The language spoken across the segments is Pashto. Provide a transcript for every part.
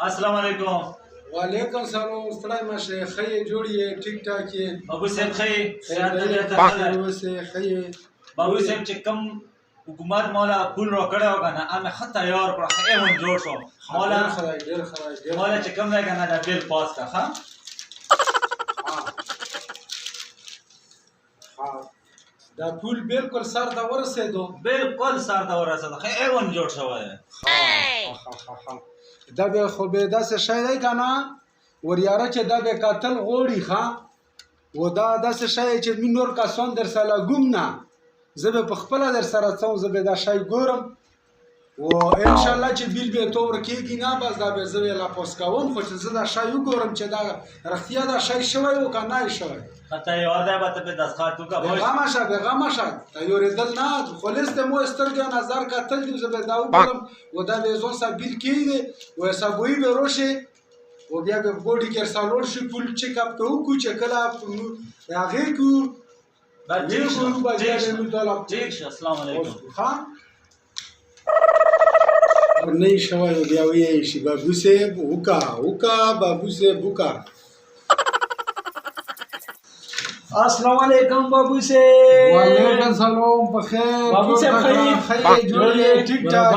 अस्सलाम वालेकुम। वालेकुम सलाम। ستړی مشه ښه یې جوړ یې ټیک ټاک یې बाबू साहब ښه یې؟ اوسې ښه یې बाबू साहब چې کوم حکومت مولا پول راکړی و که نه هغه ښه تیار کړه ښه ایون جوړ شو مولا چې کوم دی که نه دا بیل پاس کړه ښه دا پول بالکل سر ته ورسېدو بالکل سر ته ورسېدو ښه ایون جوړ شوی دی دا به خو به داسې شی دی که نه وریاره چې دا به قتل غواړي ښه و دا داسې شی چې مې نور کسان در سره ګوم نه زه به په خپله در سره څم زه به دا شی ګورم و انشاءالله چې بیل به تور کېږي نه بس دا به زه یې لاپوس کوم خو چې زه دا شی وګورم چې دا رښتیا دا شی شوی و که نه یې شوی تیار دی به ته پې دستخط وکړه بېغمه شه بېغمه شه تیارېدل نه خالص د مو سترګې نظر کتل دي زه به دا وګورم و دا به ځان سره بیل کېږي و حسابوي به روشي و بیا به بوډي کې سالور شي پول چیک اپ ته وکړو چې کله هغې کړو ٹھیک شو السلام علیکم نه شوی بیا ویې شي بابو صاحب وکا بابو صاحب وکا السلام علیکم بابو صاحب وعلیکم سلام بخیر بابو صاحب خیر جوړیے ٹھیک ٹھاک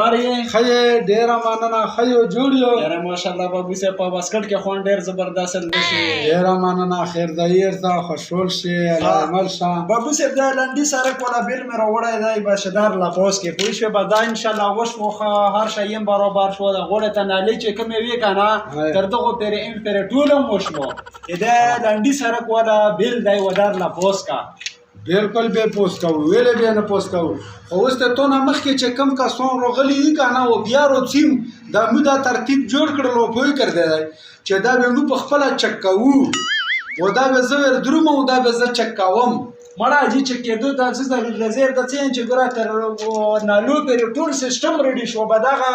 خیر ډیر مننه خیر جوړیو یاره ماشاءالله بابو صاحب په باسکټ کې خوان ډیر زبردست اندشي ډیر مننه خیر دایر تا خوشحال شي عمل شاه بابو صاحب دا لنډي سره کولا بیل مې راوړای دی بشدار لا پوس کې پوه شو به دا ان شاء الله وش موخه هر شی برابر شو دا غوړه ته نالي چې کوم وی کنه تر دغه پر امپریټولم وشمو دا لنډي سره کولا بیل دی لا پوس کا بالکل به پوس کو ویلې به نه پوس کو خو اوس ته تو نه مخکې چې کم کسان راغلي دي که نه و بیا روڅیم دا مو دا ترتیب جوړ کړل او پوه کړی دی چې دا به مو په خپله چک کوو و دا به زه ور دروم او دا به زه چک کوم مړه چې چک کېدو دا څه د رزیر د څه چې ګوره تر نالو پرې ټول سیسټم ریډي شو به دغه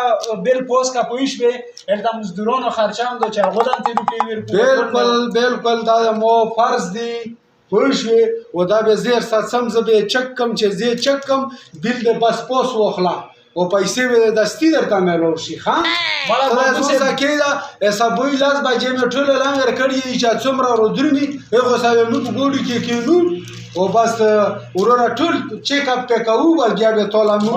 بیل پوس کا پوه شوې هلته مزدورانو خرچه هم ده چې هغو ته هم ترې روپۍ بالکل دا مو فرض دی پوه شوې و دا به زیر ساتسم زه به یې چک کم چې زه یې چک کم بیل د بس پوس واخله و پیسې به دستي درته میلاو شي ښه څه کېده حسابوي لاس بجې مې ټوله لنګر کړي چې څومره رودرومي هغو سره به موږ په ګوډو کې کېنو و بس وروره ټول چیک اپ پې کوو بس بیا به ټوله موږ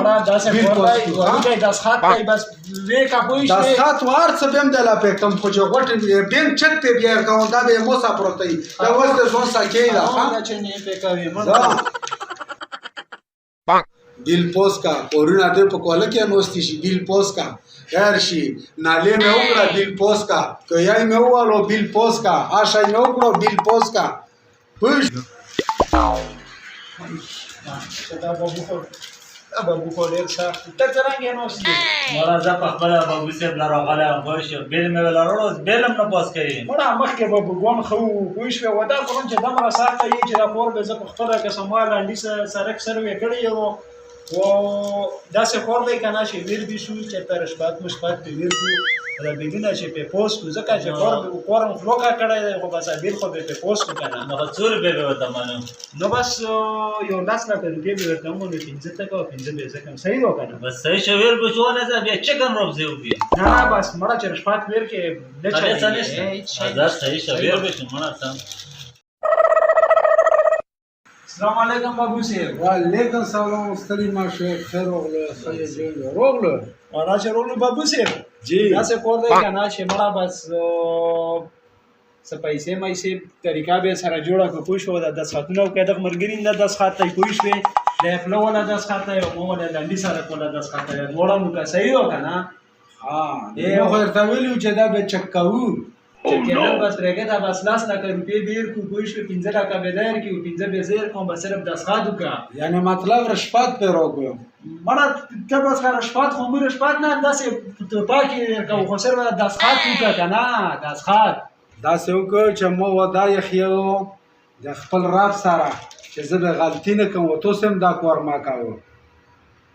دستخط و هر څه به هم دی لا پې کوم خو چې غوټې بینک چک پې بیا کوم دا به یې موسه پروته وي دا اوس د ځان سره کېده بیل پوس کا پورونه دوی په کوله کې نوستی شي بیل پوس کا خیر شي نالې مې وکړه بیل پوس کا کویای مې ووالو بیل پوس کا آشای مې وکړو بیل پوس کا پوش بابو خو ډېر سخت ته څرنګه نوستی مړه زه په خپله بابو صاحب له راغلی یم پوه شو بیل مې ویله راوړو بیل هم نه پاس کوي مړه مخکې به ګوم ښه وو پوه شوې و دا خو چې دومره سخته وي چې دا پور به زه په خپله قسم وایه لنډي سرک سروې کړی یم و داسې خور دی که نه چې ویر دي شو چې تر شپات مشپات پې ویر کړو دا بېګونه چې پې پوس کړو ځکه چې کور هم خلوکه کړی دی خو بس بیل خو به پې پوس کړو که نه نو څو روپۍ به ورته منم نو بس یو 10 لکه روپۍ به ورته ومنو 15 ټکه او 15 به ځکه صحیح دی که نه بس صحیح شو ویر به شو نه بیا چک هم روبځې وکړي نه بس مړه چې شپات ویر کې نه چلېږي صحیح شو ویر به شو مړه ته السلام علیکم بابو صاحب وعلیکم سلام ستړي مشه خیر راغله خیر جوړ راغله راشه راغله بابو صاحب جی داسې کور دی که نه چې مړه بس څه پیسې مایسې طریقه به سره جوړه کړو پوه شوه دا دستخطونه وکړه دغه ملګري نه دستخط دی پوه شوې د افله والا دستخط دی او ما والا لنډي سره والا دستخط دی دواړه مو که صحیح و که نه ما خو درته ویلي وو چې دا به چک کوو چې کېدل بس پرېږده دا بس 10 لکه روپۍ به یې کړو پوه شوې 15 لکه به در کړي 15 به زه یې کړم بس صرف دستخط وکړه یعنې مطلب رشوت پې راکړو مړه ته بس رشوت خو موږ رشوت نه داسې ټوپک یې کوو خو صرف دستخط وکړه که نه دستخط داسې وکړو چې ما وعده یې خیو د خپل رب سره چې زه به غلطي نه کوم و توس هم دا کار ما کوو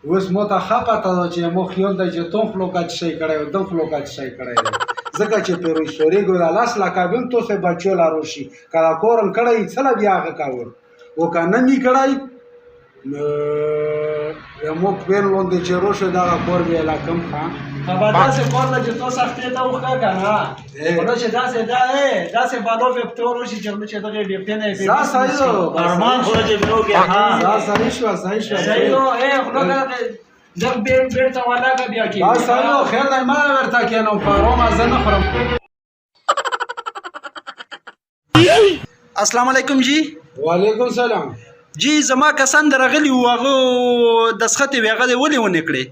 اوس مو ته ښه پته ده چې مو خیال دی چې تم خلوکت شی کړی و دم خلوکت شی کړی دی ځکه چې پیروشوري ګوره 10 لکه به هم توسې بچو لارو شي که دا کور هم کړی څه له بیا هغه کوو و که نه مې کړی مو بیل غوندې چې روشه دغه کور بیا لا کم ښه خبر داسې کور ده چې تو سختې ته وښه که نه نو چې داسې بالو به پتو روشي چې دغې ډیپټې نه یې دا صحیح ده ارمان خو چې بلو کې دا صحیح شوه صحیح ده خدای دغ بیرته ولاږه بیا کېږي دا صحیح ده خیر دی ما ورته کېنم په رومه زه نه خورم السلام علیکم جی وعلیکم سلام جی زما کسان درغلی و هغه دسخط یې هغه ولې ونه کړې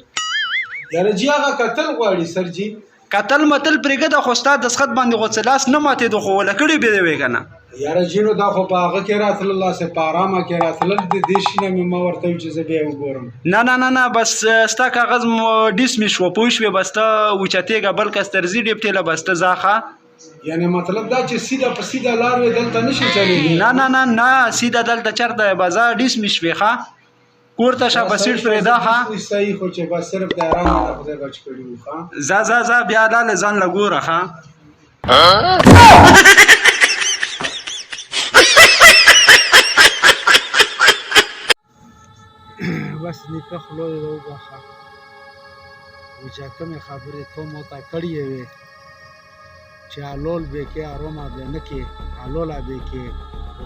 یاره جی هغه کتل غواړي سر جی قتل متل پرېږده خو ستا دسخط باندې خو څه لاس نه ماتېدو خو وله کړې به وې که نه یاره جی نو دا خو په هغه کې راتلل داسې په ارامه کې راتلل د دې شي نه مې ما ورته ویل چې زه بیا یې وګورم نه بس ستا کاغذ ډسمس شوه پوه شوې بس ته اوچتېږه بل کس ترځي ډیپټې له بس ته ځه ښه یعنی مطلب دا چې سیده په سیده لار وې دلته نشي چلېږي نه سیده دلته چېرته بازار ډسمس شوې ښه کور ته شه په سیټ پرېږده ښه صحیح خو چې بس صرف د ارام نه خدای بچ کړي وو ښه ځه بیا لاله ځان له ګوره ښه بس نیکه خوله یې وبخښه و چې کومې خبرې تو مو ته کړې وې چې الول به کې ارومه به نه کې الوله به کې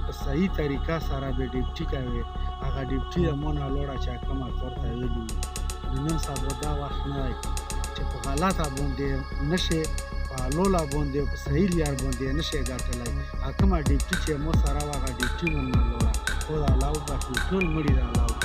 په صحیح طریقه سره به ډیپټي کوي هغه ډیپټي د مون الوړه چې کومه ورته ویلي نن سبا دا وخت نه چې په غلطه باندې نشي په الوله باندې په صحیح لار باندې نشي ګټلی کومه ډیپټي چې مو سره هغه ډیپټي مون الوړه خو د الله وبخښي ټول مړي د الله